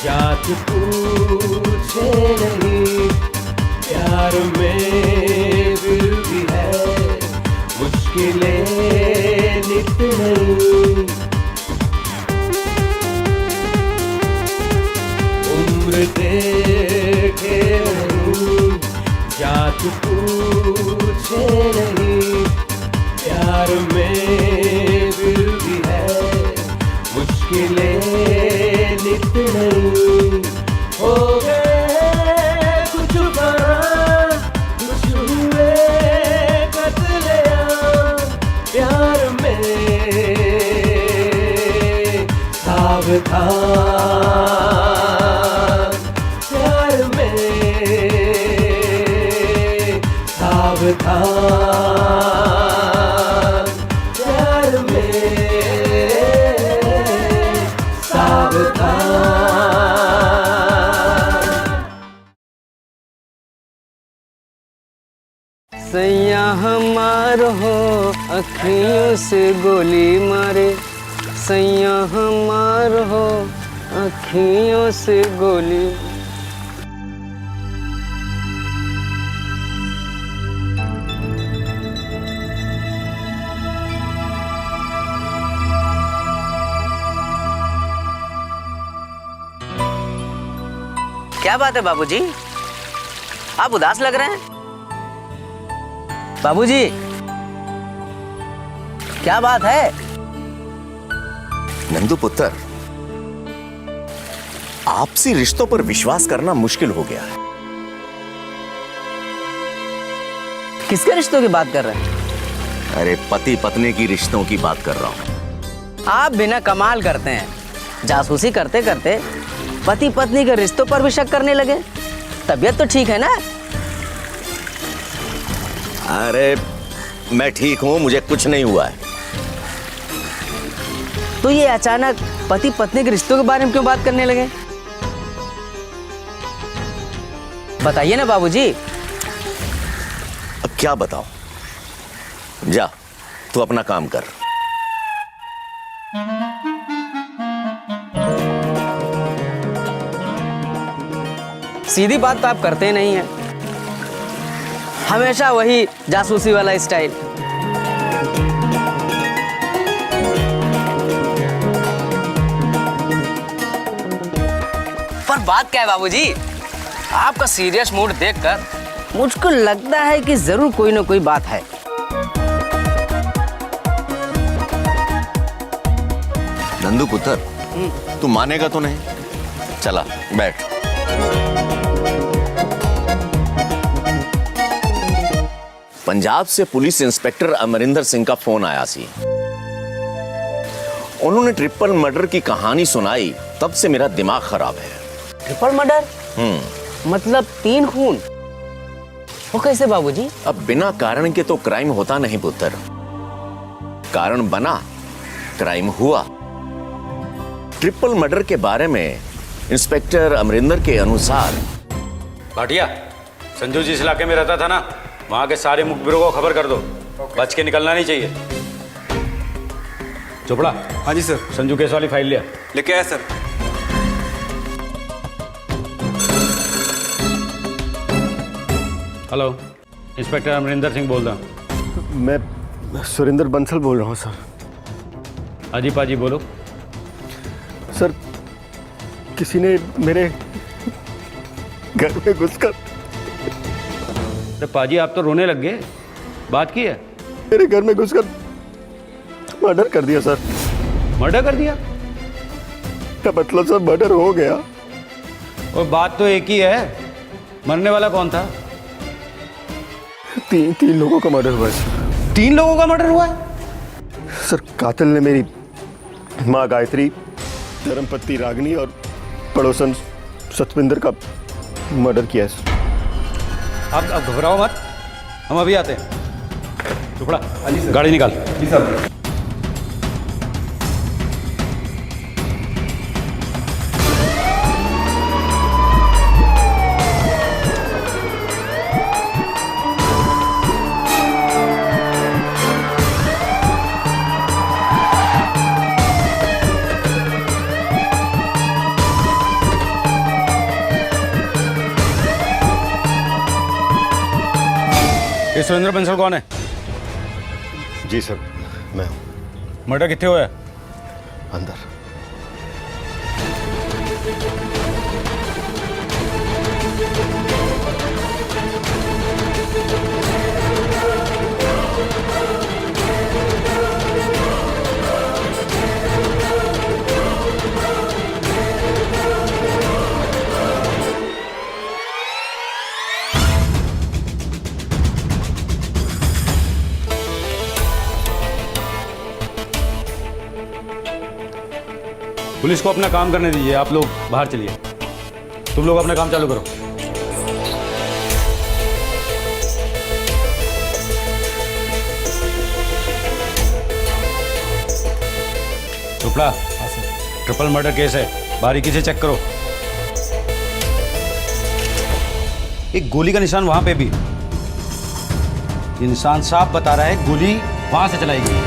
जात पूछे नहीं, प्यार में फिर भी है मुश्किलें नित नहीं। उम्र देखे नहीं, जात पूछे नहीं, प्यार में फिर भी है मुश्किलें नित नहीं। हो गए कुछ बार कुछ हुए कत्लेआम, प्यार में सावधान, प्यार में सावधान, प्यार में सावधान। सैया हमार हो अखियों से गोली मारे, सैया हमार हो अखियों से गोली। क्या बात है बाबूजी, आप उदास लग रहे हैं? बाबूजी क्या बात है? नंदू पुत्र, आपसी रिश्तों पर विश्वास करना मुश्किल हो गया है। किसके रिश्तों की बात कर रहे हैं? अरे पति पत्नी की रिश्तों की बात कर रहा हूं। आप बिना कमाल करते हैं, जासूसी करते करते पति पत्नी के रिश्तों पर भी शक करने लगे। तबीयत तो ठीक है ना? अरे मैं ठीक हूं, मुझे कुछ नहीं हुआ है। तो ये अचानक पति पत्नी के रिश्तों के बारे में क्यों बात करने लगे? बताइए ना बाबूजी। अब क्या बताऊं? जा तू अपना काम कर। सीधी बात तो आप करते नहीं हैं, हमेशा वही जासूसी वाला स्टाइल। पर बात क्या है बाबूजी, आपका सीरियस मूड देखकर मुझको लगता है कि जरूर कोई ना कोई बात है। नंदू पुत्र, तू मानेगा तो नहीं? चला बैठ। पंजाब से पुलिस इंस्पेक्टर अमरिंदर सिंह का फोन आया सी। उन्होंने ट्रिपल मर्डर की कहानी सुनाई, तब से मेरा दिमाग खराब है। Triple murder? मतलब 3 खून? वो कैसे बाबूजी? अब बिना कारण के तो क्राइम होता नहीं पुत्र, कारण बना क्राइम हुआ। ट्रिपल मर्डर के बारे में इंस्पेक्टर अमरिंदर के अनुसार, भाटिया, संजू जिस इलाके में रहता था ना, वहां के सारे मुखबिरों को खबर कर दो। बच के निकलना नहीं चाहिए। चोपड़ा। हाँ जी सर। संजू केस वाली फाइल लिया। लेके आया sir. Hello, inspector Amarinder Singh बोल रहा हूँ। मैं सुरेंद्र बंसल बोल रहा हूँ सर। अजी पाजी बोलो। सर, किसी ने मेरे घर में घुसकर। अरे पाजी, आप तो रोने लग गए। बात की है? मेरे घर में घुसकर मर्डर कर दिया सर। मर्डर कर दिया? क्या मतलब सर, मर्डर हो गया। और बात तो एक ही है, मरने वाला कौन था? तीन लोगों का मर्डर हुआ है सर। 3 लोगों का मर्डर हुआ है? सर, कातिल ने मेरी माँ गायत्री, धर्मपत्नी रागिनी और पड़ोसन सतविंदर का मर्डर किया है सर। आप घबराओ मत, हम अभी आते हैं। टुकड़ा, गाड़ी निकाल। जी साहब। ये सुरेंद्र बंसल कौन है? जी सर, मैं हूँ मर्डर कितने हुआ है? अंदर। पुलिस को अपना काम करने दीजिए, आप लोग बाहर चलिए। तुम लोग अपना काम चालू करो। चोपड़ा, ट्रिपल मर्डर केस है, बारीकी से चेक करो। एक गोली का निशान वहां पे भी, ये निशान साफ बता रहा है गोली वहां से चलाई गई।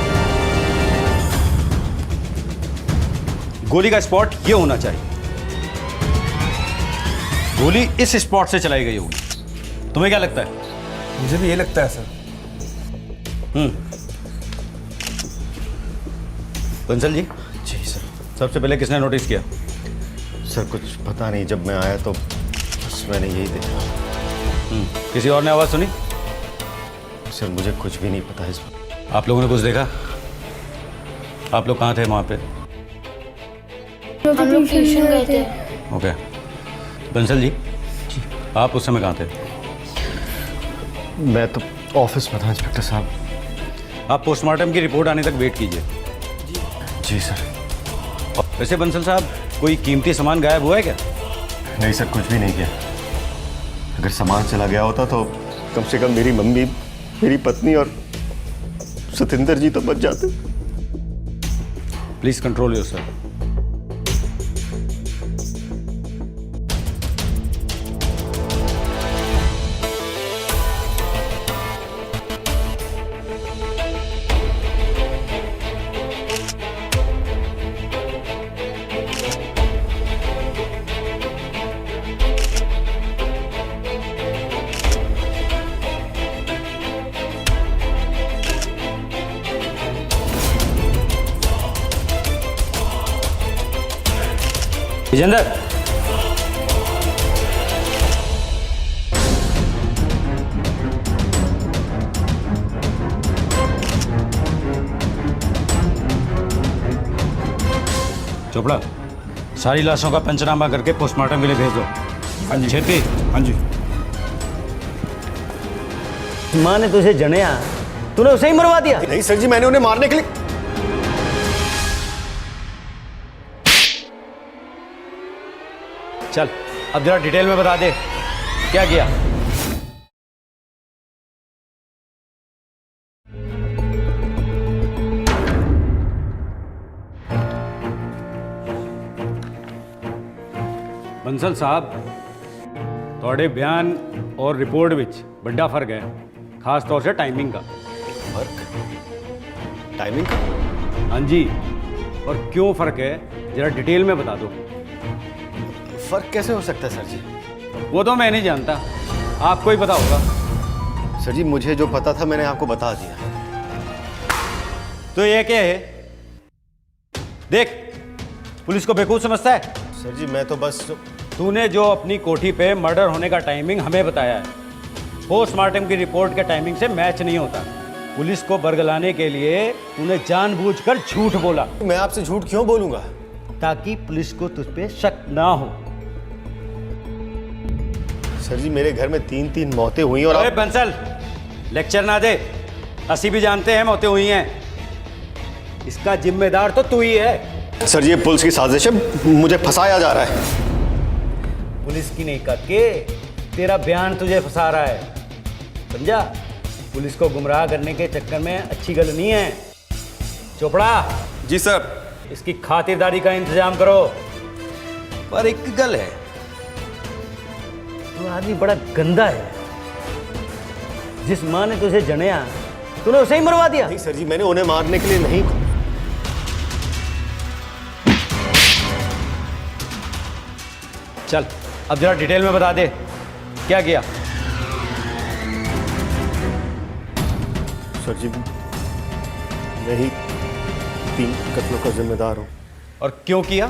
गोली का स्पॉट ये होना चाहिए, गोली इस स्पॉट से चलाई गई होगी। तुम्हें क्या लगता है? मुझे भी ये लगता है सर। बंसल जी, जी सर। सबसे पहले किसने नोटिस किया? सर कुछ पता नहीं, जब मैं आया तो बस मैंने यही देखा। किसी और ने आवाज सुनी? सर मुझे कुछ भी नहीं पता इस पर। आप लोगों ने कुछ देखा? आप लोग कहाँ थे वहाँ पे? हम लोग ट्यूशन गए थे। ओके। बंसल जी, आप उस समय कहाँ थे? मैं तो ऑफिस में था इंस्पेक्टर साहब। आप पोस्टमार्टम की रिपोर्ट आने तक वेट कीजिए। जी सर। वैसे बंसल साहब, कोई कीमती सामान गायब हुआ है क्या? नहीं सर, कुछ भी नहीं किया। अगर सामान चला गया होता तो कम से कम मेरी मम्मी, मेरी पत्नी और सतिंदर जी तो बच जाते। Please control yourself. Vijender, Chopra, सारी लाशों का पंचनामा करके पोस्टमार्टम के लिए भेज दो। हाँ जी। छेती। हाँ जी। माँ ने तुझे जनेया, तूने उसे ही मरवा दिया। नहीं सर जी, मैंने उन्हें मारने के लिए। चल, अब जरा डिटेल में बता दे, क्या किया? बंसल साहब, थोड़े बयान और रिपोर्ट विच बड़ा फर्क है, खास तौर से टाइमिंग का। फर्क? टाइमिंग का? हाँ जी, और क्यों फर्क है जरा डिटेल में बता दो। फर्क कैसे हो सकता है सर जी? वो तो मैं नहीं जानता, आपको ही पता होगा। सर जी, मुझे जो पता था मैंने आपको बता दिया। तो ये क्या है? देख, पुलिस को बेवकूफ समझता है। सर जी मैं तो बस तूने जो अपनी कोठी पे मर्डर होने का टाइमिंग हमें बताया है, पोस्टमार्टम की रिपोर्ट के टाइमिंग से मैच नहीं होता। पुलिस को बरगलाने के लिए तूने जानबूझकर झूठ बोला। मैं आपसे झूठ क्यों बोलूंगा? ताकि पुलिस को तुझ पे शक ना हो। सर जी मेरे घर में 3-3 मौतें हुई और अरे बंसल, लेक्चर ना दे, ਅਸੀਂ भी जानते हैं मौतें हुई हैं, इसका जिम्मेदार तो तू ही है। सर जी ये पुलिस की साजिश है, मुझे फंसाया जा रहा है। पुलिस की नहीं करके तेरा बयान तुझे फंसा रहा है, समझा? पुलिस को गुमराह करने के चक्कर में अच्छी गल नहीं है। चोपड़ा जी सर। इसकी खातिरदारी का इंतजाम करो। पर एक गल है, तू आदमी बड़ा गंदा है। जिस माँ ने तुझे जनेया, तूने उसे ही मरवा दिया। नहीं सर जी, मैंने उन्हें मारने के लिए नहीं। चल, अब जरा डिटेल में बता दे, क्या किया? सर जी, मैं ही 3 कत्लों का जिम्मेदार हूँ। और क्यों किया?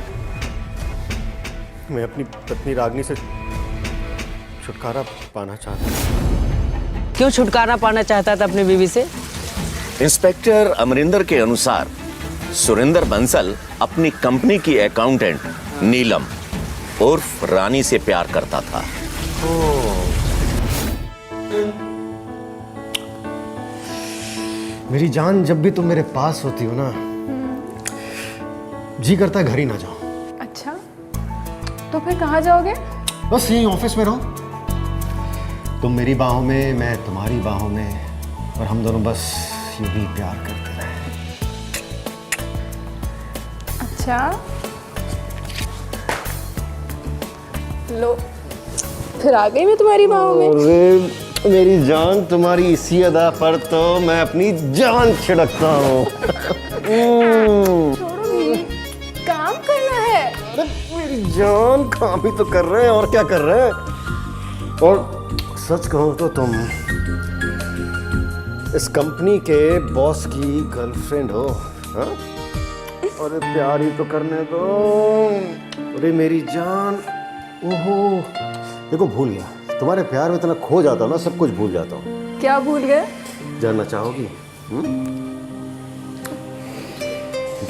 मैं अपनी पत्नी रागनी से छुटकारा पाना चाहता हूँ। क्यों छुटकारा पाना चाहता था अपनी बीवी से? इंस्पेक्टर अमरिंदर के अनुसार सुरेंद्र बंसल अपनी कंपनी की अकाउंटेंट नीलम उर्फ रानी से प्यार करता था। मेरी जान, जब भी तुम मेरे पास होती हो ना, जी करता है घर ही ना जाओ। अच्छा, तो फिर कहाँ जाओगे? बस यही ऑफिस में रहो। तुम मेरी बाहों में, मैं तुम्हारी बाहों में, और हम दोनों बस यूं ही प्यार करते रहे। अच्छा, लो, फिर आ गई मैं तुम्हारी बाहों में। अरे मेरी जान, तुम्हारी इसी अदा पर तो मैं अपनी जान छिड़कता हूँ। छोड़ो नहीं, काम करना है। अरे मेरी जान, काम ही तो कर रहे हैं, और क्या कर रहे हैं। और सच कहूँ तो तुम इस कंपनी के बॉस की गर्लफ्रेंड हो। हाँ? अरे प्यार ही तो करने दो। अरे मेरी जान, ओहो, देखो भूल गया, तुम्हारे प्यार में इतना खो जाता हूँ ना, सब कुछ भूल जाता हूँ। क्या भूल गए? जानना चाहोगी?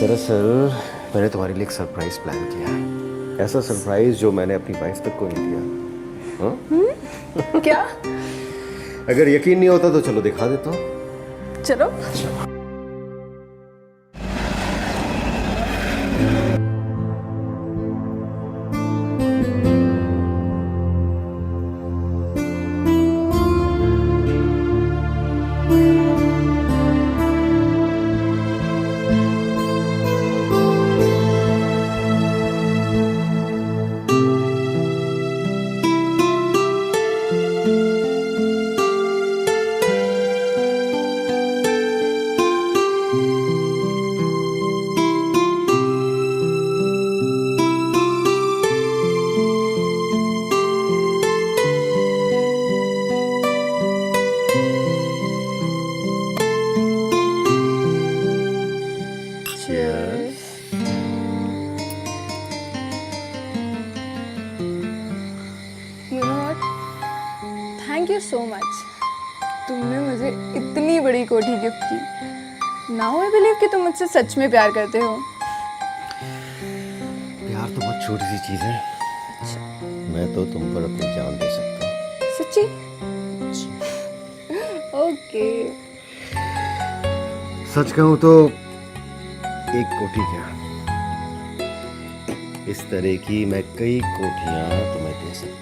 दरअसल मैंने तुम्हारे लिए एक सरप्राइज प्लान किया है। ऐसा सरप्राइज जो मैंने अपनी वाइफ तक को नहीं दिया। हाँ? क्या? अगर यकीन नहीं होता तो चलो दिखा देता हूँ। चलो। थैंक यू सो मच, तुमने मुझे इतनी बड़ी कोठी गिफ्ट की। नाउ आई बिलीव कि तुम मुझसे सच में प्यार करते हो। प्यार तो बहुत छोटी सी चीज है। मैं तो तुम पर अपनी जान दे सकता हूँ। सच्ची? ओके। सच कहूँ तो एक कोठी क्या, इस तरह की मैं कई कोठियां तुम्हें दे सकता हूँ।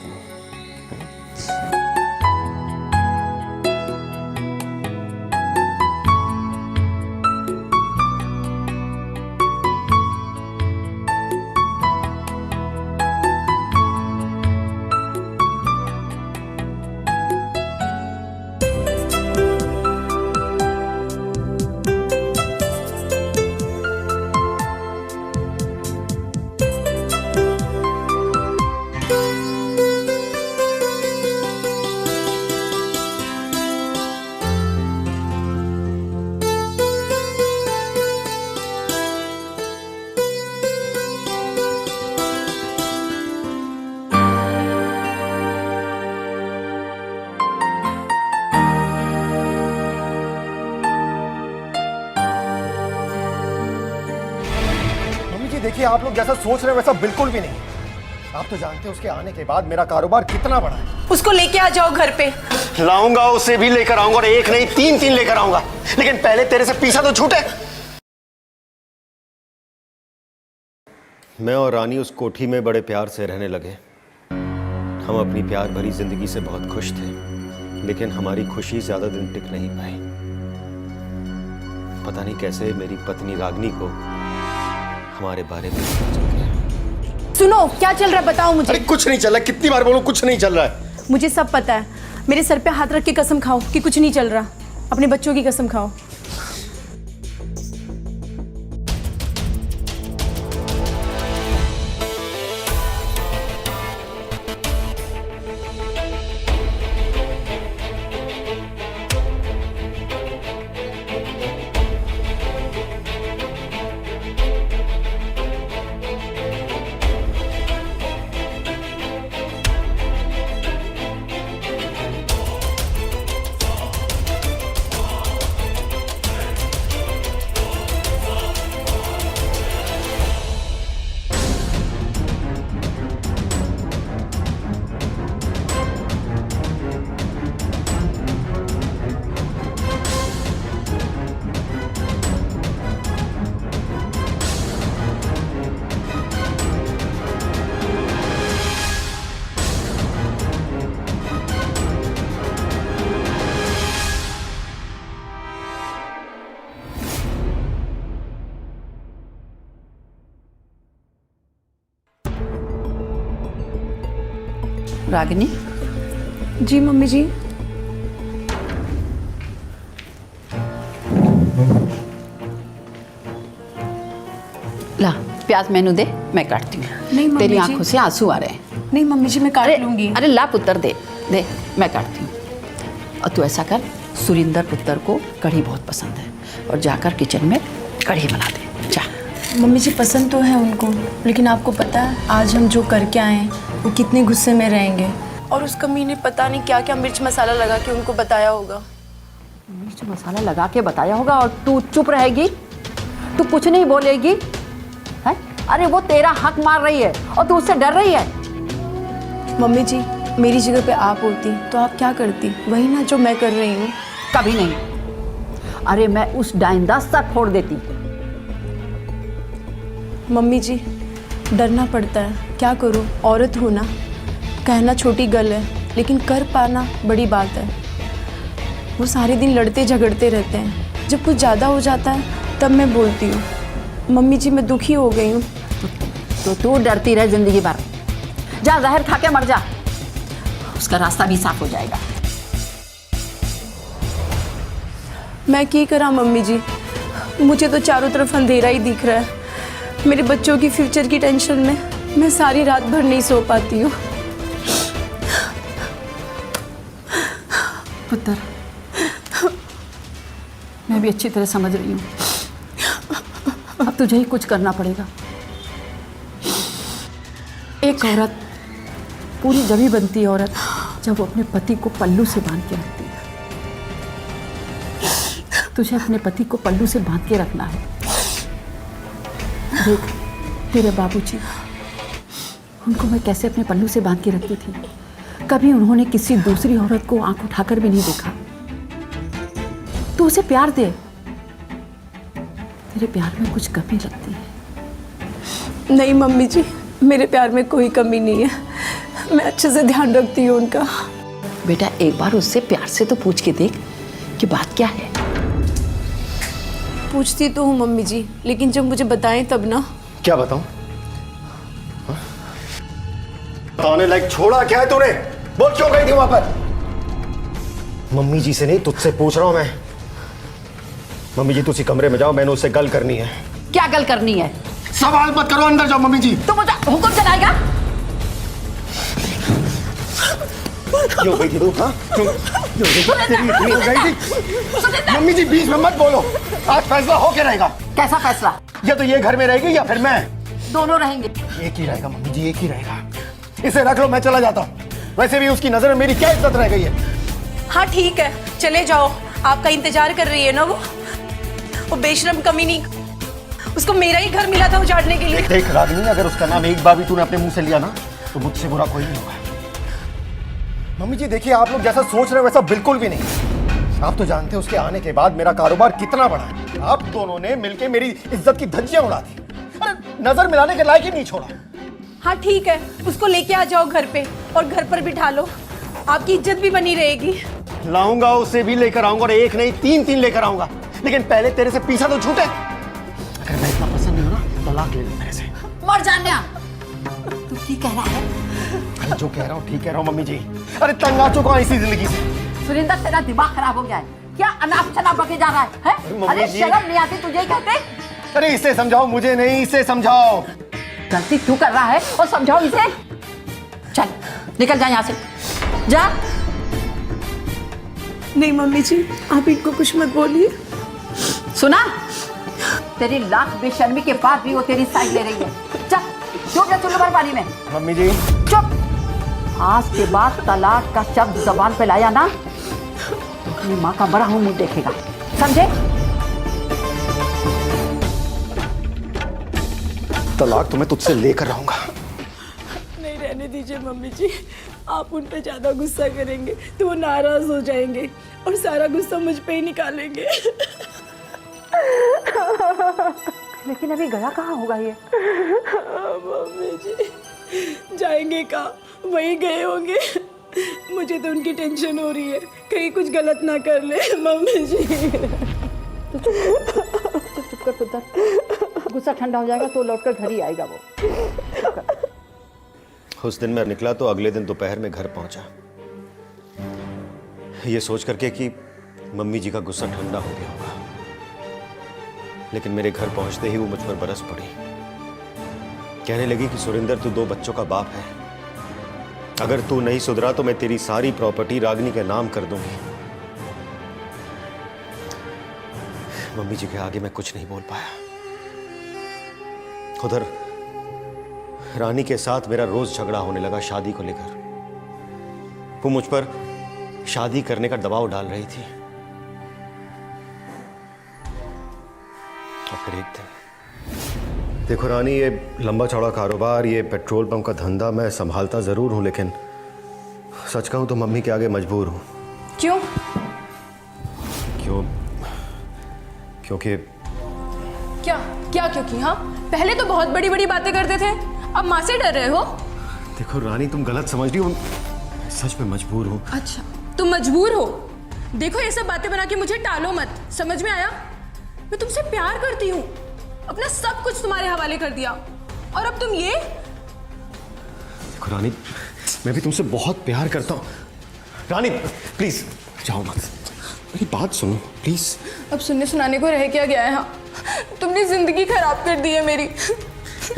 देखिए, आप लोग जैसा सोच रहे हैं वैसा बिल्कुल भी नहीं। आप तो जानते हैं उसके आने के बाद मेरा कारोबार कितना बड़ा है। उसको लेके आ जाओ घर पे। लाऊंगा, उसे भी लेकर आऊंगा, और एक नहीं 3 लेकर आऊंगा, लेकिन पहले तेरे से पीछा तो छूटे। मैं और रानी उस कोठी में बड़े प्यार से रहने लगे। हम अपनी प्यार भरी जिंदगी से बहुत खुश थे, लेकिन हमारी खुशी ज्यादा दिन टिक नहीं पाई। पता नहीं कैसे मेरी पत्नी रागनी को हमारे बारे में पता चल गया। सुनो, क्या चल रहा है बताओ मुझे। अरे कुछ नहीं चल रहा, कितनी बार बोलूं, कुछ नहीं चल रहा है। मुझे सब पता है। मेरे सर पे हाथ रख के कसम खाओ कि कुछ नहीं चल रहा। अपने बच्चों की कसम खाओ। रागिनी, जी मम्मी जी। ला प्याज मैनू दे, मैं काटती हूँ। नहीं मम्मी तेरी जी। आंखों से आंसू आ रहे हैं। नहीं मम्मी जी, मैं काट लूंगी। अरे ला पुत्र, दे दे, मैं काटती हूँ। और तू ऐसा कर, सुरिंदर पुत्र को कढ़ी बहुत पसंद है, और जाकर किचन में कढ़ी बना दे, जा। मम्मी जी पसंद तो है उनको, लेकिन आपको पता है आज हम जो करके आए हैं वो कितने गुस्से में रहेंगे। और उस कमी ने पता नहीं क्या क्या मिर्च मसाला लगा के उनको बताया होगा। मिर्च मसाला लगा के बताया होगा और तू चुप रहेगी? तू कुछ नहीं बोलेगी है? अरे वो तेरा हक मार रही है और तू उससे डर रही है। मम्मी जी, मेरी जगह पे आप होती तो आप क्या करती? वही ना जो मैं कर रही हूँ। कभी नहीं। अरे मैं उस डाइंदा सर फोड़ देती। मम्मी जी, डरना पड़ता है, क्या करूँ? औरत हूँ ना। कहना छोटी गल है, लेकिन कर पाना बड़ी बात है। वो सारे दिन लड़ते झगड़ते रहते हैं, जब कुछ ज़्यादा हो जाता है तब मैं बोलती हूँ। मम्मी जी, मैं दुखी हो गई हूँ। तो तू डरती रहे जिंदगी भर। जा जहर खा के मर जा, उसका रास्ता भी साफ हो जाएगा। मैं क्या करा मम्मी जी, मुझे तो चारों तरफ अंधेरा ही दिख रहा है। मेरे बच्चों की फ्यूचर की टेंशन में मैं सारी रात भर नहीं सो पाती हूँ। पुत्र, मैं भी अच्छी तरह समझ रही हूँ। अब तुझे ही कुछ करना पड़ेगा। एक औरत पूरी जभी बनती है औरत जब वो अपने पति को पल्लू से बांध के रखती है। तुझे अपने पति को पल्लू से बांध के रखना है। देख तेरे बाबूजी, उनको मैं कैसे अपने पल्लू से बांध के रखती थी। कभी उन्होंने किसी दूसरी औरत को आंख उठाकर भी नहीं देखा। तू उसे प्यार दे, तेरे प्यार में कुछ कमी लगती है। नहीं मम्मी जी, मेरे प्यार में कोई कमी नहीं है। मैं अच्छे से ध्यान रखती हूँ उनका। बेटा एक बार उससे प्यार से तो पूछ के देख कि बात क्या है। पूछती तो हूँ मम्मी जी, लेकिन जब मुझे बताएं तब ना। क्या बताऊं? बताने लायक छोड़ा क्या है तूने? बोल, क्यों गई थी वहां पर? मम्मी जी से नहीं, तुझसे पूछ रहा हूं मैं। मम्मी जी तुसी कमरे में जाओ, मैंने उससे गल करनी है। क्या गल करनी है? सवाल मत करो, अंदर जाओ मम्मी जी। तू मुझे हुक्म चलाएगा? क्यों गई थी तू? हाँ? क्यों गई थी? मम्मी जी बीच में मत बोलो, आज फैसला हो के रहेगा। कैसा फैसला? या तो ये घर में रहेगी या फिर मैं। दोनों रहेंगे। एक ही रहेगा मम्मी जी, एक ही रहेगा। इसे रख लो, मैं चला जाता हूँ। वैसे भी उसकी नजर में मेरी क्या इज्जत रह गई है। हाँ ठीक है, चले जाओ। आपका इंतजार कर रही है ना वो बेशरम कमीनी। उसको मेरा ही घर मिला था उजाड़ने के लिए। देख रागिनी, अगर उसका नाम एक बार भी तूने अपने मुंह से लिया ना तो मुझसे बुरा कोई नहीं होगा। मम्मी जी देखिए, आप लोग जैसा सोच रहे हो वैसा बिल्कुल भी नहीं। आप तो जानते हैं उसके आने के बाद मेरा कारोबार कितना बढ़ा है। आप दोनों ने मिलकर मेरी इज्जत की धज्जियां उड़ा दी। अरे नजर मिलाने के लायक ही नहीं छोड़ा। हाँ ठीक है, उसको लेके आ जाओ घर पे और घर पर बिठा लो। आपकी इज्जत भी बनी रहेगी। लाऊंगा, उसे भी लेकर आऊंगा, और एक नहीं तीन लेकर आऊंगा। लेकिन पहले तेरे से पीछा तो छूटे। अगर मैं इतना पसंद नहीं हूं ना, तलाक ले ले मेरे से। मर जाने। तू की कह रहा है? अरे जो कह रहा हूँ ठीक कह रहा हूँ मम्मी जी। अरे तंग आ चुका हूं इसी जिंदगी से। सुरिंदर, तेरा दिमाग खराब हो गया है क्या? अनाप शनाप बके जा रहा है? अरे शर्म नहीं आती तुझे? कहते अरे इसे समझाओ, मुझे नहीं, इसे समझाओ। गलती तू कर रहा है और समझाओ इसे। चल निकल जा यहाँ से, जा। नहीं मम्मी जी, आप इनको कुछ मत बोलिए। सुना? तेरी लाख बेशर्मी के बाद भी वो तेरी साइड ले रही है। चल डूब जा चुल्लू भर पानी में। मम्मी जी चुप। आज के बाद तलाक का शब्द जबान पे लाया ना तो अपनी माँ का बड़ा मुंह देखेगा, समझे? तलाक तो मैं तुझसे लेकर रहूंगा। नहीं रहने दीजिए मम्मी जी, आप उन पे ज्यादा गुस्सा करेंगे तो वो नाराज हो जाएंगे और सारा गुस्सा मुझ पे ही निकालेंगे। लेकिन अभी गया कहाँ होगा ये? मम्मी जी, जाएंगे कहाँ? वही गए होंगे। मुझे तो उनकी टेंशन हो रही है, कहीं कुछ गलत ना कर ले। मम्मी जी तो चुप कर पुत्र, गुस्सा ठंडा हो जाएगा तो लौटकर घर ही आएगा वो। उस दिन मैं निकला तो अगले दिन दोपहर में घर पहुंचा, ये सोच करके कि मम्मी जी का गुस्सा ठंडा हो गया होगा। लेकिन मेरे घर पहुंचते ही वो मुझ पर बरस पड़ी। कहने लगी कि सुरेंद्र, तू 2 बच्चों का बाप है, अगर तू नहीं सुधरा तो मैं तेरी सारी प्रॉपर्टी रागिनी के नाम कर दूंगी। मम्मी जी के आगे मैं कुछ नहीं बोल पाया। उधर रानी के साथ मेरा रोज झगड़ा होने लगा शादी को लेकर। वो मुझ पर शादी करने का दबाव डाल रही थी। और फिर एक दिन, देखो रानी, ये लंबा चौड़ा कारोबार, ये पेट्रोल पंप का धंधा मैं संभालता जरूर हूं, लेकिन सच कहूं तो मम्मी के आगे मजबूर हूं। क्यों? क्योंकि क्या क्योंकि? हाँ, पहले तो बहुत बड़ी बड़ी बातें करते थे, अब माँ से डर रहे हो? देखो रानी, तुम गलत समझ रही हो, सच में मजबूर हूं। अच्छा, तुम मजबूर हो? देखो, ये सब बातें बना के मुझे टालो मत, समझ में आया? मैं तुमसे प्यार करती हूँ, अपना सब कुछ तुम्हारे हवाले कर दिया, और अब तुम ये? देखो रानी, मैं भी तुमसे बहुत प्यार करता हूँ। रानी प्लीज जाओ मत, मेरी बात सुनो प्लीज। अब सुनने सुनाने को रह क्या गया है? हाँ, तुमने जिंदगी खराब कर दी है मेरी।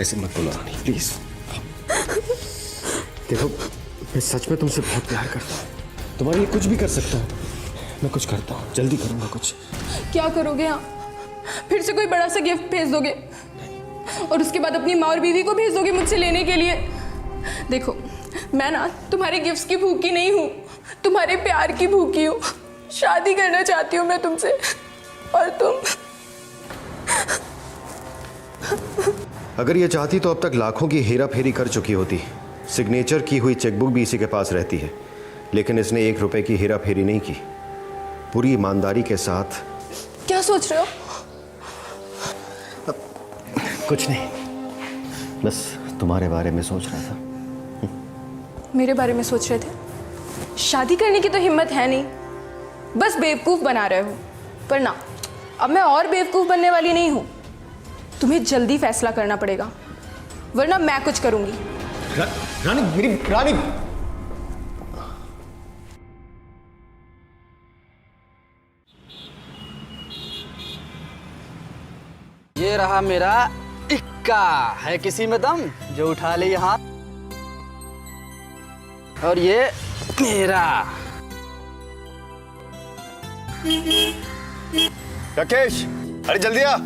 ऐसे मत बोलो रानी, प्लीज। देखो, मैं सच में तुमसे बहुत प्यार करता हूँ, तुम्हारे लिए कुछ भी कर सकता हूँ। मैं कुछ करता हूँ, जल्दी करूँगा कुछ। क्या करोगे? हाँ, फिर से कोई बड़ा सा गिफ्ट भेज दोगे और उसके बाद अपनी माँ और बीवी को भेज दोगे मुझसे लेने के लिए? देखो, मैं ना तुम्हारे गिफ्ट्स की भूखी नहीं हूँ, तुम्हारे प्यार की भूखी हूँ। शादी करना चाहती हूँ मैं तुमसे, और तुम? अगर ये चाहती तो अब तक लाखों की हेरा फेरी कर चुकी होती। सिग्नेचर की हुई चेकबुक भी इसी के पास रहती है, लेकिन इसने 1 रुपए की हेरा फेरी नहीं की, पूरी ईमानदारी के साथ। क्या सोच रहे हो? कुछ नहीं, बस तुम्हारे बारे में सोच रहा था। मेरे बारे में सोच रहे थे? शादी करने की तो हिम्मत है नहीं, बस बेवकूफ़ बना रहे हो। पर ना, अब मैं और बेवकूफ़ बनने वाली नहीं हूँ। तुम्हें जल्दी फैसला करना पड़ेगा, वरना मैं कुछ करूँगी। रानी, मेरी रानी। ये रहा मेरा इक्का। है किसी में दम जो उठा ले हाथ? और ये मेरा। राकेश, अरे जल्दी आ।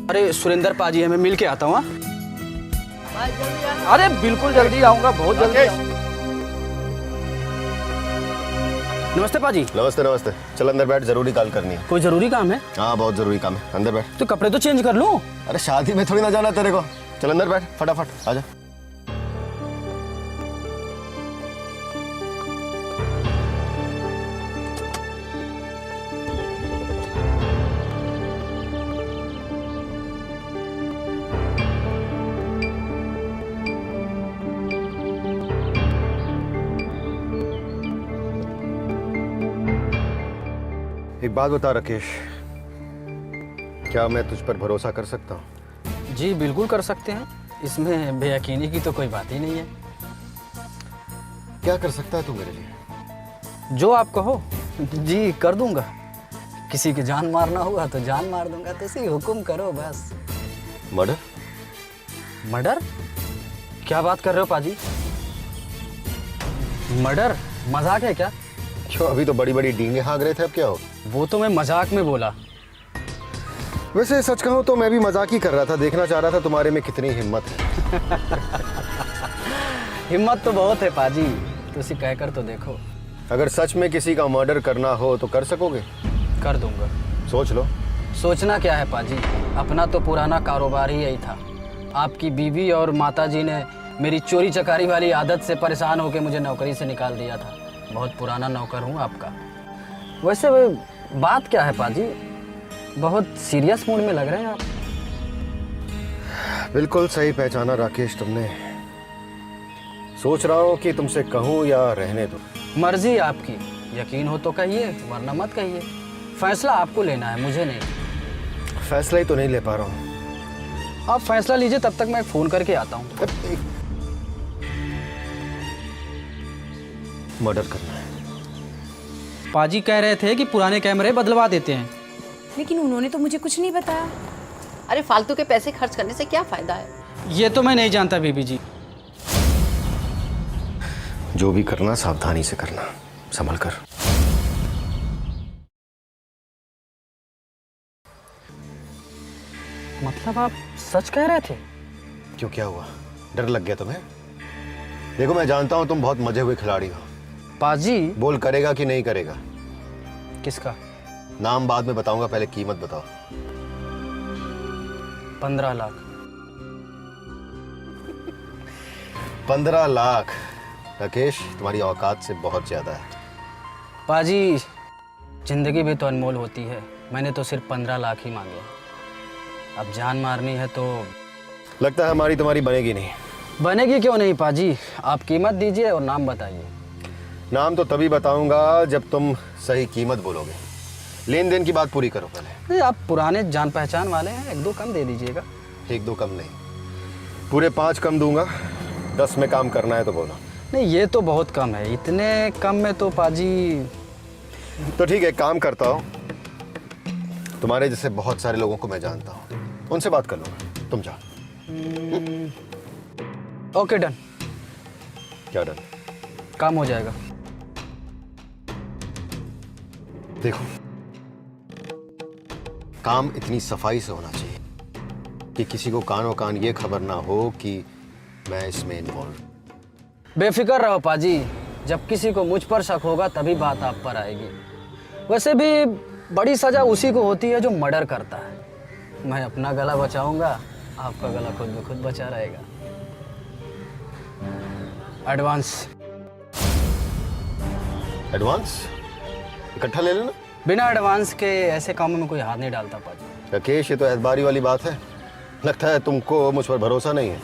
अरे सुरेंद्र पाजी है, मैं मिल के आता हूँ। अरे बिल्कुल जल्दी आऊंगा, बहुत जल्दी। नमस्ते पाजी। नमस्ते नमस्ते। चल अंदर बैठ, जरूरी कॉल करनी है। कोई जरूरी काम है? हाँ, बहुत जरूरी काम है, अंदर बैठ। तो कपड़े तो चेंज कर लूं। अरे शादी में थोड़ी ना जाना तेरे को। चल अंदर बैठ, फटाफट आजा। एक बात बता राकेश, क्या मैं तुझ पर भरोसा कर सकता हूँ? जी बिल्कुल कर सकते हैं, इसमें बेयकीनी की तो कोई बात ही नहीं है। क्या कर सकता है तू मेरे लिए? जो आप कहो जी कर दूंगा। किसी की जान मारना होगा तो जान मार दूंगा, तो इसी हुक्म करो बस। मर्डर? मर्डर? क्या बात कर रहे हो पाजी? मर्डर? मजाक है क्या? क्यों, अभी तो बड़ी बड़ी डींगे हाँक रहे थे, अब क्या हो? वो तो मैं मजाक में बोला। वैसे सच कहूँ तो मैं भी मजाक ही कर रहा था, देखना चाह रहा था तुम्हारे में कितनी हिम्मत है। हिम्मत तो बहुत है पाजी, तो इसे कहकर तो देखो। अगर सच में किसी का मर्डर करना हो तो कर सकोगे? कर दूंगा। सोच लो। सोचना क्या है पाजी, अपना तो पुराना कारोबार ही यही था। आपकी बीवी और माताजी ने मेरी चोरी चकारी वाली आदत से परेशान होकर मुझे नौकरी से निकाल दिया था। बहुत पुराना नौकर हूँ आपका। वैसे बात क्या है पाजी, बहुत सीरियस मूड में लग रहे हैं आप। बिल्कुल सही पहचाना राकेश तुमने। सोच रहा हूँ कि तुमसे कहूँ या रहने दो। मर्जी आपकी, यकीन हो तो कहिए, वरना मत कहिए। फैसला आपको लेना है, मुझे नहीं। फैसला ही तो नहीं ले पा रहा हूँ। आप फैसला लीजिए, तब तक मैं फ़ोन करके आता हूँ। मर्डर करना है। पाजी कह रहे थे कि पुराने कैमरे बदलवा देते हैं। लेकिन उन्होंने तो मुझे कुछ नहीं बताया। अरे फालतू के पैसे खर्च करने से क्या फायदा है? ये तो मैं नहीं जानता बीबी जी। जो भी करना सावधानी से करना, संभल कर। मतलब आप सच कह रहे थे? क्यों, क्या हुआ? डर लग गया तुम्हें? देखो मैं जानता हूं तुम बहुत मजे हुए खिलाड़ी हो। पाजी। बोल, करेगा कि नहीं करेगा? किसका? नाम बाद में बताऊंगा, पहले कीमत बताओ। 15 लाख। 15 लाख? राकेश, तुम्हारी औकात से बहुत ज्यादा है। पाजी, जिंदगी भी तो अनमोल होती है। मैंने तो सिर्फ 15 लाख ही मांगे। अब जान मारनी है तो लगता है हमारी तुम्हारी बनेगी नहीं। बनेगी क्यों नहीं पाजी? आप कीमत दीजिए और नाम बताइए। नाम तो तभी बताऊंगा जब तुम सही कीमत बोलोगे। लेन देन की बात पूरी करो पहले। नहीं, आप पुराने जान पहचान वाले हैं, 1-2 कम दे दीजिएगा। 1-2 कम नहीं, पूरे 5 कम दूंगा। 10 में काम करना है तो बोलो। नहीं, ये तो बहुत कम है। इतने कम में तो पाजी। तो ठीक है, काम करता हूँ। तुम्हारे जैसे बहुत सारे लोगों को मैं जानता हूँ, उनसे बात कर लूंगा। तुम जाओ। Okay, done. क्या डन? काम हो जाएगा। देखो, काम इतनी सफाई से होना चाहिए कि किसी को कानों कान ये खबर ना हो कि मैं इसमें इन्वॉल्व। बेफिक्र रहो पाजी, जब किसी को मुझ पर शक होगा तभी बात आप पर आएगी। वैसे भी बड़ी सजा उसी को होती है जो मर्डर करता है। मैं अपना गला बचाऊंगा, आपका गला खुद ब खुद बचा रहेगा। एडवांस। एडवांस इकट्ठा ले लेना। बिना एडवांस के ऐसे कामों में कोई हाथ नहीं डालता पाजी। राकेश, ये तो एतबारी वाली बात है। लगता है तुमको मुझ पर भरोसा नहीं है।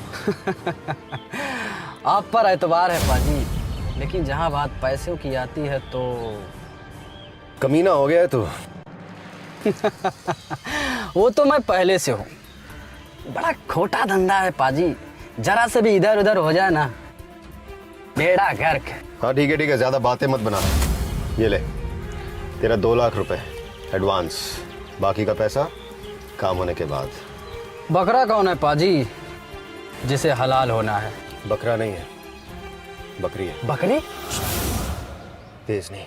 आप पर एतबार है पाजी, लेकिन जहां बात पैसों की आती है तो कमीना हो गया है तू। वो तो मैं पहले से हूँ। बड़ा खोटा धंधा है पाजी, जरा से भी इधर उधर हो जाए ना बेड़ा गर्क। हाँ ठीक है ठीक है, ज्यादा बातें मत बना। ये ले तेरा 2 लाख रुपए एडवांस, बाकी का पैसा काम होने के बाद। बकरा कौन है पाजी जिसे हलाल होना है? बकरा नहीं है, बकरी है। बकरी? तेज नहीं,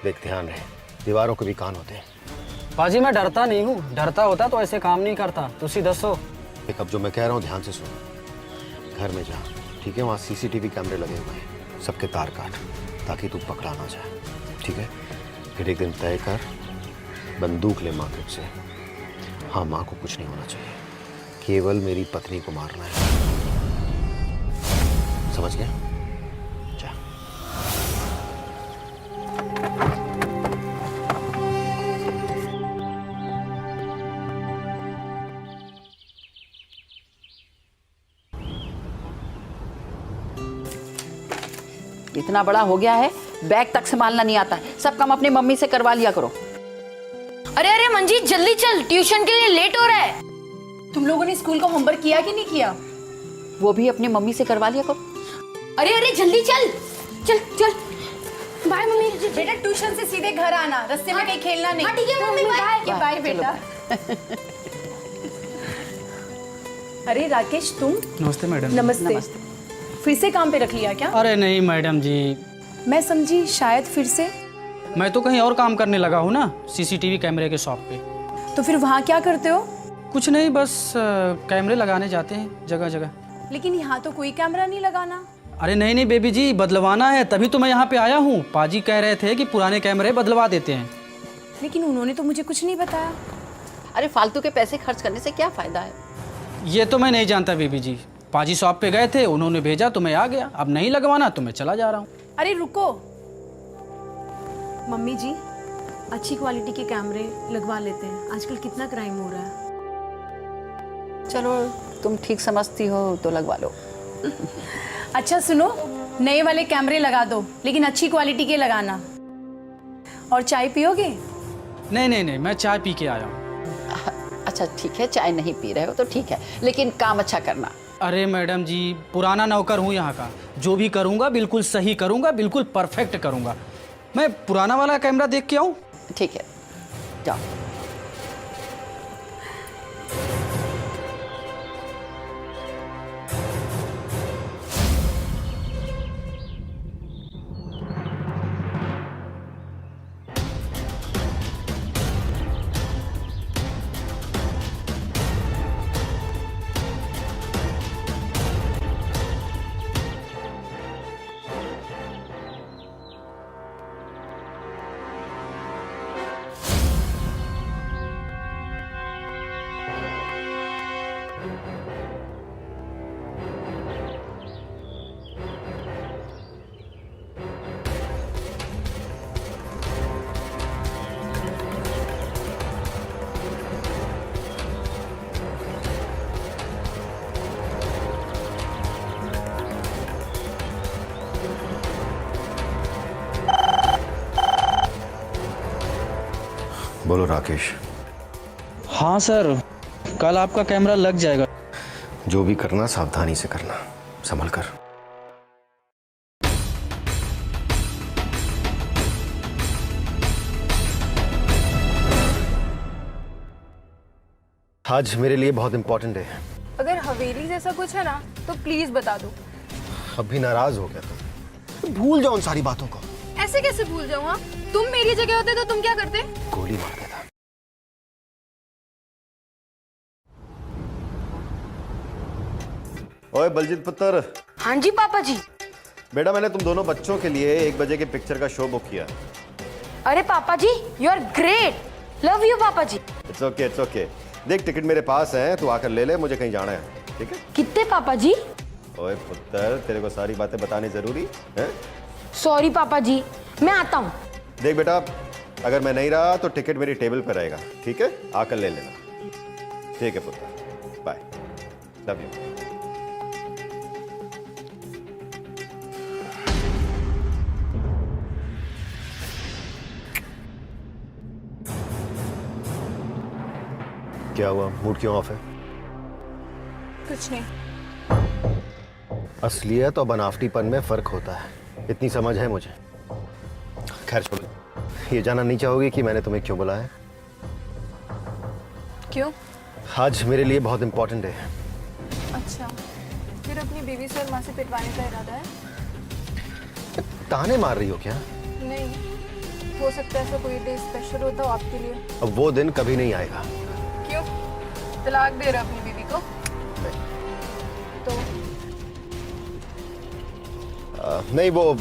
देख ध्यान रहे, दीवारों को भी कान होते हैं। पाजी मैं डरता नहीं हूँ, डरता होता तो ऐसे काम नहीं करता। तुसी दसो। देख, अब जो मैं कह रहा हूँ ध्यान से सुनो। घर में जा, ठीक है? वहाँ सीसीटीवी कैमरे लगे हुए हैं, सबके तार काट ताकि तू पकड़ा ना जाए, ठीक है? फिर एक दिन तय कर, बंदूक ले मार्केट से। हाँ, माँ को कुछ नहीं होना चाहिए, केवल मेरी पत्नी को मारना है। समझ गया? जा। इतना बड़ा हो गया है, बैग तक संभालना नहीं आता है। सब काम अपनी मम्मी से करवा लिया करो। अरे अरे मंजीत, जल्दी चल, ट्यूशन के लिए लेट हो रहा है। तुम लोगों ने स्कूल का होमवर्क किया कि नहीं किया? वो भी अपनी मम्मी से करवा लिया करो। अरे अरे जल्दी चल चल चल। Bye mummy. बेटा ट्यूशन से सीधे घर आना, रास्ते में कहीं खेलना नहीं। ठीक है मम्मी, बाय। बाय बेटा। अरे राकेश, तुम? नमस्ते मैडम। नमस्ते। फिर से काम पे रख लिया क्या? अरे नहीं मैडम जी, मैं समझी शायद फिर से। मैं तो कहीं और काम करने लगा हूँ ना, सीसीटीवी कैमरे के शॉप पे। तो फिर वहाँ क्या करते हो? कुछ नहीं, बस कैमरे लगाने जाते हैं जगह जगह। लेकिन यहाँ तो कोई कैमरा नहीं लगाना। अरे नहीं नहीं बेबी जी, बदलवाना है, तभी तो मैं यहाँ पे आया हूँ। पाजी कह रहे थे कि पुराने कैमरे बदलवा देते हैं। लेकिन उन्होंने तो मुझे कुछ नहीं बताया। अरे फालतू के पैसे खर्च करने से क्या फायदा है? ये तो मैं नहीं जानता बेबी जी। पाजी शॉप पे गए थे, उन्होंने भेजा तो मैं आ गया। अब नहीं लगवाना तो मैं चला जा रहा हूँ। अरे रुको मम्मी जी, अच्छी क्वालिटी के कैमरे लगवा लेते हैं, आजकल कितना क्राइम हो रहा है। चलो तुम ठीक समझती हो तो लगवा लो। अच्छा सुनो, नए वाले कैमरे लगा दो, लेकिन अच्छी क्वालिटी के लगाना। और चाय पियोगे? नहीं नहीं नहीं, मैं चाय पी के आया हूँ। अच्छा ठीक है, चाय नहीं पी रहे हो तो ठीक है, लेकिन काम अच्छा करना। अरे मैडम जी, पुराना नौकर हूँ यहाँ का। जो भी करूँगा बिल्कुल सही करूँगा, बिल्कुल परफेक्ट करूँगा। मैं पुराना वाला कैमरा देख के आऊँ? ठीक है, जाओ। बोलो राकेश। हाँ सर, कल आपका कैमरा लग जाएगा। जो भी करना सावधानी से करना, संभल कर। आज मेरे लिए बहुत इंपॉर्टेंट है। अगर हवेली जैसा कुछ है ना तो प्लीज बता दो। अब भी नाराज हो गया तुम? भूल जाओ उन सारी बातों को। ऐसे कैसे भूल जाऊँ? हाँ, तुम मेरी जगह होते तो तुम क्या करते? गोली मार देता। ओए बलजीत पुत्र। हाँ जी पापा जी। बेटा मैंने तुम दोनों बच्चों के लिए 1 बजे के पिक्चर का शो बुक किया। अरे पापा जी, you are great, love you पापा जी। It's okay, it's okay. देख टिकट मेरे पास है, तू आकर ले ले, मुझे कहीं जाना है, ठीक है? कितने पापा जी? ओए पुत्र, तेरे को सारी बातें बतानी जरूरी है? सॉरी पापा जी, मैं आता हूँ। देख बेटा, अगर मैं नहीं रहा तो टिकट मेरी टेबल पर रहेगा, ठीक है? आकर ले लेना। ठीक है पुत्र, बाय, लव यू। क्या हुआ, मूड क्यों ऑफ है? कुछ नहीं। असलियत और बनावटीपन में फर्क होता है, इतनी समझ है मुझे। खैर छोड़ो, ये जानना नहीं चाहोगी कि मैंने तुम्हें क्यों बुलाया? क्यों? आज मेरे लिए बहुत इंपॉर्टेंट है। अच्छा, फिर अपनी बीवी से और माँ से पिटवाने का इरादा है? ताने मार रही हो क्या? नहीं, हो सकता है ऐसा कोई डे स्पेशल होता हो आपके लिए। अब वो दिन कभी नहीं आएगा। क्यों? तलाक दे रहा अपनी बीवी को? नहीं। तो नहीं, वो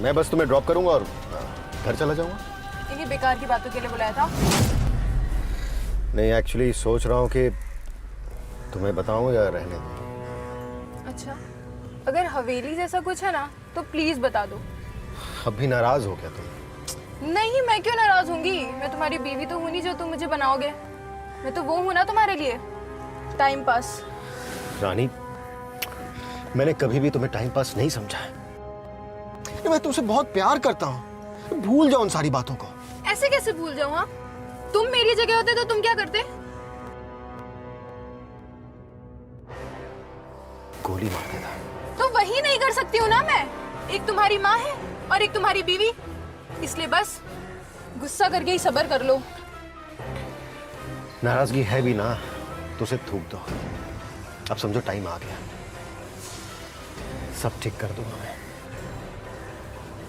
मैं बस तुम्हें ड्रॉप करूंगा और घर चला जाऊंगा। इन्हीं बेकार की बातों के लिए बुलाया था? नहीं, एक्चुअली सोच रहा हूँ कि तुम्हें बताऊं या रहने दूं। अच्छा, अगर हवेली जैसा कुछ है ना तो प्लीज बता दो। अब भी नाराज हो गया तुम? नहीं, मैं क्यों नाराज होंगी? मैं तुम्हारी बीवी तो हूँ नहीं जो तुम मुझे बनाओगे। मैं तो वो हूँ ना तुम्हारे लिए, टाइम पास। रानी, मैंने कभी भी तुम्हें टाइम पास नहीं समझा है। मैं तुमसे बहुत प्यार करता हूँ, भूल जाओ उन सारी बातों को। ऐसे कैसे भूल जाऊँ? हाँ, तुम मेरी जगह होते तो तुम क्या करते? गोली मार देता। तो वही नहीं कर सकती हूँ ना मैं? एक तुम्हारी माँ है और एक तुम्हारी बीवी, इसलिए बस गुस्सा करके ही सब्र कर लो। नाराजगी है भी ना तो उसे थूक दो। अब समझो टाइम आ गया, सब ठीक कर दूंगा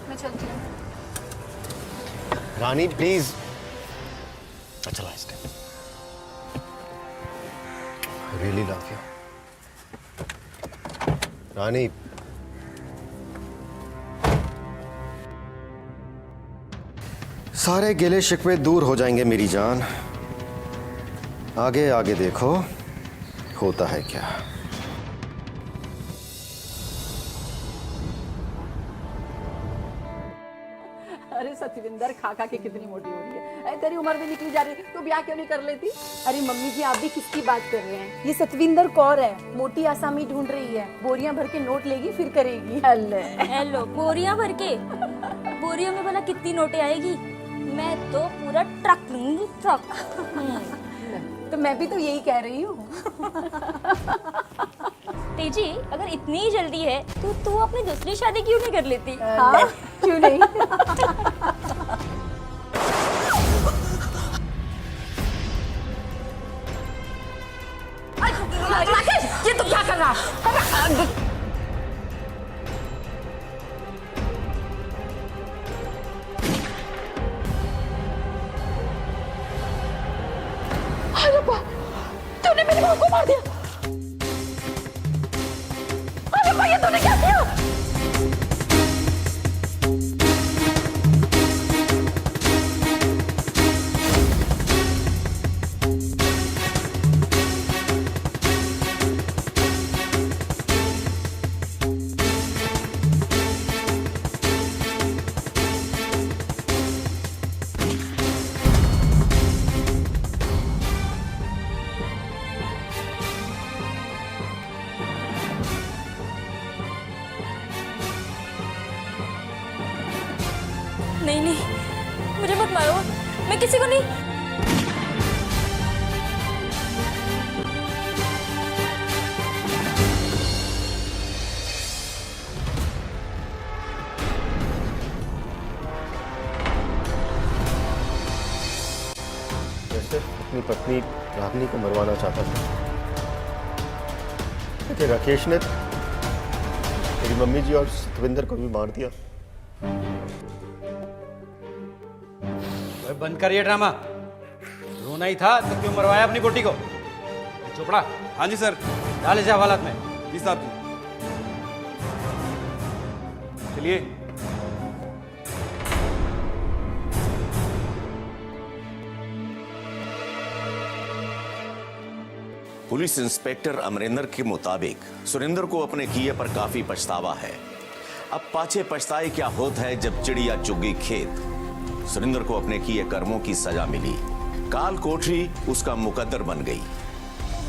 मैं चलती हूँ। रानी प्लीज। अच्छा लास्ट रियली लव यू रानी। सारे गिले शिकवे दूर हो जाएंगे मेरी जान। आगे आगे देखो होता है क्या। अरे सतविंदर, खा खा के कितनी मोटी हो रही है। अरे तेरी उम्र भी निकली जा रही है, तो ब्याह क्यों नहीं कर लेती? अरे मम्मी जी, आप भी किसकी बात कर रहे हैं? ये सतविंदर कौर है, मोटी आसामी ढूंढ रही है। बोरियां भर के नोट लेगी फिर करेगी। हेलो, बोरियां भर के? बोरियों में भला कितनी नोटें आएगी? मैं तो पूरा ट्रक लूंगी, ट्रक। तो मैं भी तो यही कह रही हूँ। तेजी, अगर इतनी ही जल्दी है तो तू अपनी दूसरी शादी क्यों नहीं कर लेती? हाँ, क्यों नहीं? राकेश, ये तू क्या कर रहा है? अरे बा, तूने मेरी बहू को मार दिया। अरे बा, ये तूने क्या किया? नहीं नहीं, मुझे मत मारो, मैं किसी को नहीं। जैसे अपनी पत्नी रागनी को मरवाना चाहता था, लेकिन राकेश ने मेरी मम्मी जी और सतविंदर को भी मार दिया। बंद कर ये ड्रामा। रोना ही था तो क्यों मरवाया अपनी बेटी को? चोपड़ा, हाँ जी सर। डाल इसे हवालात में। जी साहब जी। चलिए। पुलिस इंस्पेक्टर अमरिंदर के मुताबिक सुरेंद्र को अपने किए पर काफी पछतावा है। अब पाछे पछताए क्या होता है जब चिड़िया चुग गई खेत। सुरेंद्र को अपने किए कर्मों की सजा मिली। काल कोठरी उसका मुकद्दर बन गई।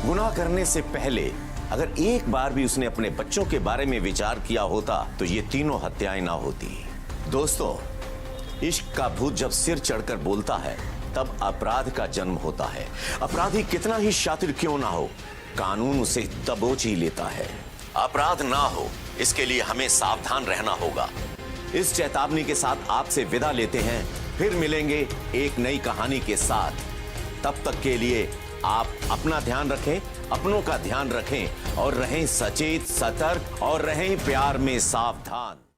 गुनाह करने से पहले अगर एक बार भी उसने अपने बच्चों के बारे में विचार किया होता तो ये तीनों हत्याएं ना होती। दोस्तों, इश्क का भूत जब सिर चढ़कर बोलता है तब अपराध का जन्म होता है। अपराधी कितना ही शातिर क्यों ना हो, कानून उसे दबोच ही लेता है। अपराध ना हो इसके लिए हमें सावधान रहना होगा। इस चेतावनी के साथ आपसे विदा लेते हैं, फिर मिलेंगे एक नई कहानी के साथ। तब तक के लिए आप अपना ध्यान रखें, अपनों का ध्यान रखें और रहें सचेत, सतर्क और रहें प्यार में सावधान।